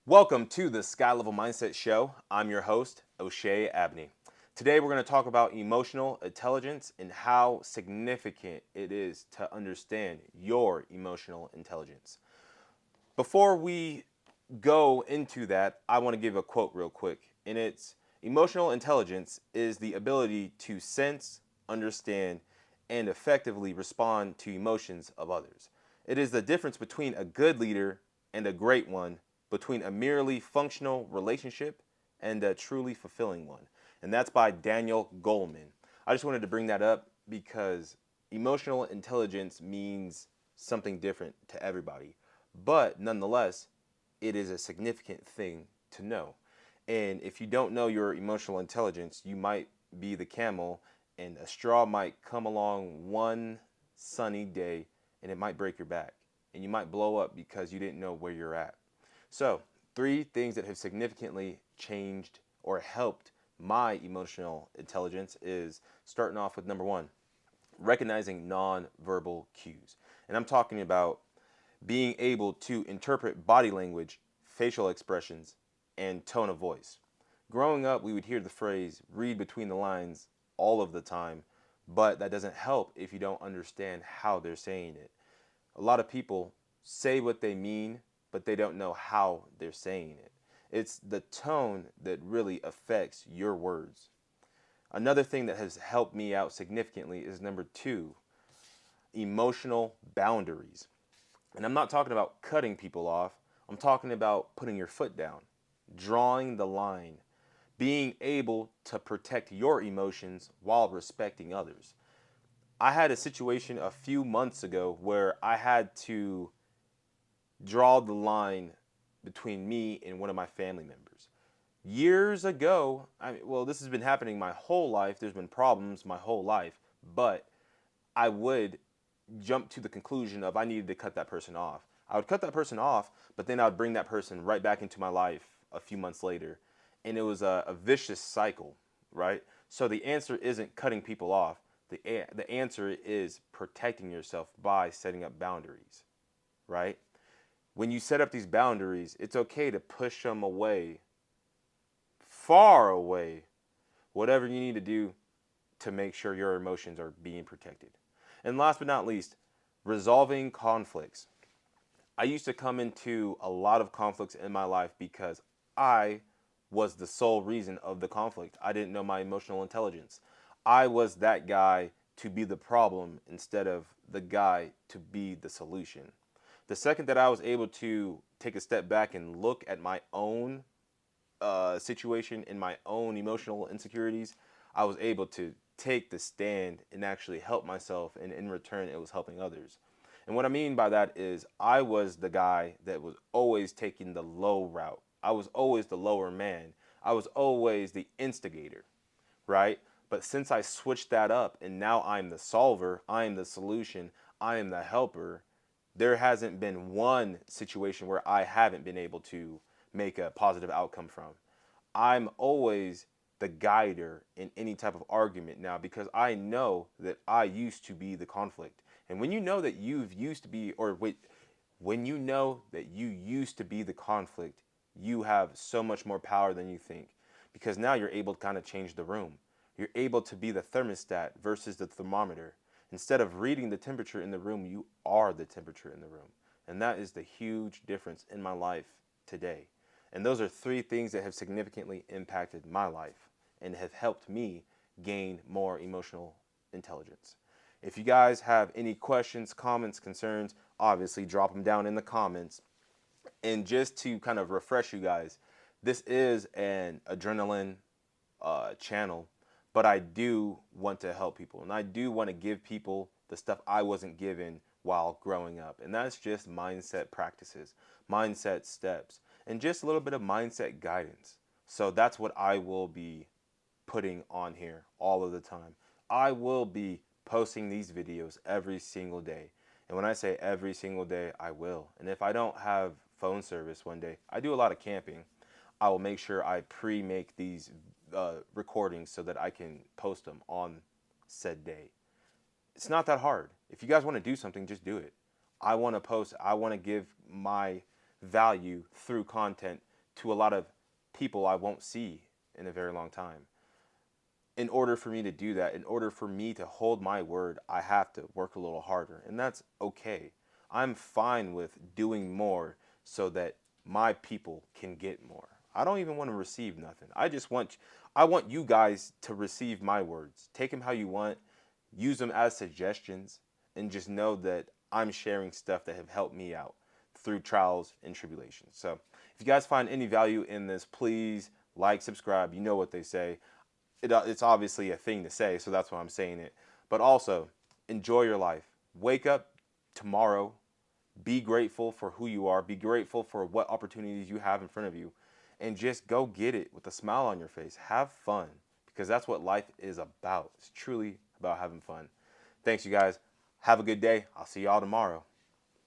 Welcome to the Sky Level Mindset Show. I'm your host, O'Shea Abney. Today we're going to talk about emotional intelligence and how significant it is to understand your emotional intelligence. Before we go into that, I want to give a quote real quick, and it's emotional intelligence is the ability to sense, understand, and effectively respond to emotions of others. It is the difference between a good leader and a great one, between a merely functional relationship and a truly fulfilling one. And that's by Daniel Goleman. I just wanted to bring that up because emotional intelligence means something different to everybody. But nonetheless, it is a significant thing to know. And if you don't know your emotional intelligence, you might be the camel, and a straw might come along one sunny day and it might break your back. And you might blow up because you didn't know where you're at. So, three things that have significantly changed or helped my emotional intelligence is starting off with number one, recognizing nonverbal cues. And I'm talking about being able to interpret body language, facial expressions, and tone of voice. Growing up, we would hear the phrase read between the lines all of the time, but that doesn't help if you don't understand how they're saying it. A lot of people say what they mean, but they don't know how they're saying it. It's the tone that really affects your words. Another thing that has helped me out significantly is number two, emotional boundaries. And I'm not talking about cutting people off, I'm talking about putting your foot down, drawing the line, being able to protect your emotions while respecting others. I had a situation a few months ago where I had to draw the line between me and one of my family members. Years ago, this has been happening my whole life. There's been problems my whole life, but I would jump to the conclusion of I needed to cut that person off. I would cut that person off, but then I would bring that person right back into my life a few months later. And it was a vicious cycle, right? So the answer isn't cutting people off. The answer is protecting yourself by setting up boundaries, right? When you set up these boundaries, it's okay to push them away, far away, whatever you need to do to make sure your emotions are being protected. And last but not least, resolving conflicts. I used to come into a lot of conflicts in my life because I was the sole reason of the conflict. I didn't know my emotional intelligence. I was that guy to be the problem instead of the guy to be the solution. The second that I was able to take a step back and look at my own situation and my own emotional insecurities, I was able to take the stand and actually help myself, and in return, it was helping others. And what I mean by that is, I was the guy that was always taking the low route. I was always the lower man. I was always the instigator, right? But since I switched that up and now I'm the solver, I am the solution, I am the helper, there hasn't been one situation where I haven't been able to make a positive outcome from. I'm always the guider in any type of argument now because I know that I used to be the conflict. And when you know that you've used to be, or wait, when you know that you used to be the conflict, you have so much more power than you think because now you're able to kind of change the room. You're able to be the thermostat versus the thermometer. Instead of reading the temperature in the room, you are the temperature in the room. And that is the huge difference in my life today. And those are three things that have significantly impacted my life and have helped me gain more emotional intelligence. If you guys have any questions, comments, concerns, obviously drop them down in the comments. And just to kind of refresh you guys, this is an adrenaline channel, but I do want to help people and I do want to give people the stuff I wasn't given while growing up. And that's just mindset practices, mindset steps, and just a little bit of mindset guidance. So that's what I will be putting on here all of the time. I will be posting these videos every single day. And when I say every single day, I will. And if I don't have phone service one day, I do a lot of camping. I will make sure I pre-make these recordings so that I can post them on said day. It's not that hard. If you guys want to do something, just do it. I want to post, I want to give my value through content to a lot of people I won't see in a very long time. In order for me to do that, in order for me to hold my word, I have to work a little harder. And that's okay. I'm fine with doing more so that my people can get more. I don't even want to receive nothing. I want you guys to receive my words. Take them how you want, use them as suggestions, and just know that I'm sharing stuff that have helped me out through trials and tribulations. So, if you guys find any value in this, please like, subscribe. You know what they say. It's obviously a thing to say, so that's why I'm saying it. But also, enjoy your life. Wake up tomorrow. Be grateful for who you are. Be grateful for what opportunities you have in front of you. And just go get it with a smile on your face. Have fun, because that's what life is about. It's truly about having fun. Thanks, you guys. Have a good day. I'll see y'all tomorrow.